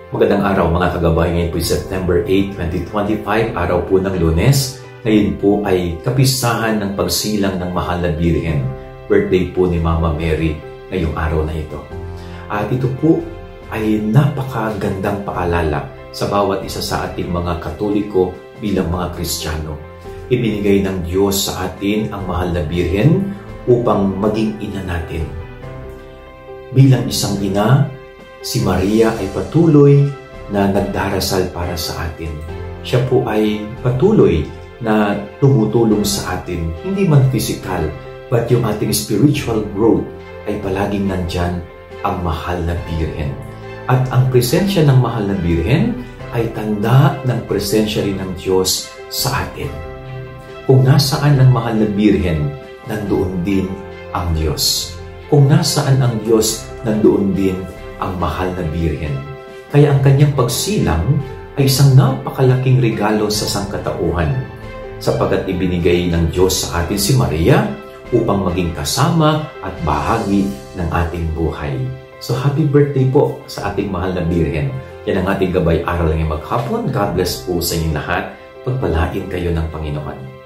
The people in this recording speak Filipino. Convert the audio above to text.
Magandang araw mga kagabay. Ngayon po September 8, 2025, araw po ng Lunes. Ngayon po ay kapistahan ng pagsilang ng Mahal na Birhen. Birthday po ni Mama Mary ngayong araw na ito. At ito po ay napakagandang paalala sa bawat isa sa ating mga Katoliko bilang mga Kristiyano. Ibinigay ng Diyos sa atin ang Mahal na Birhen upang maging ina natin. Bilang isang ina, si Maria ay patuloy na nagdarasal para sa atin. Siya po ay patuloy na tumutulong sa atin, hindi man physical, but yung ating spiritual growth ay palaging nandyan ang Mahal na Birhen. At ang presensya ng Mahal na Birhen ay tanda ng presensya rin ng Diyos sa atin. Kung nasaan ang Mahal na Birhen, nandoon din ang Diyos. Kung nasaan ang Diyos, nandoon din ang Mahal na Birhen. Kaya ang kanyang pagsilang ay isang napakalaking regalo sa sangkatauhan, sapagkat ibinigay ng Diyos sa atin si Maria upang maging kasama at bahagi ng ating buhay. So happy birthday po sa ating Mahal na Birhen. Yan ang ating gabay aral ngayong maghapon. God bless po sa inyong lahat. Pagpalain kayo ng Panginoon.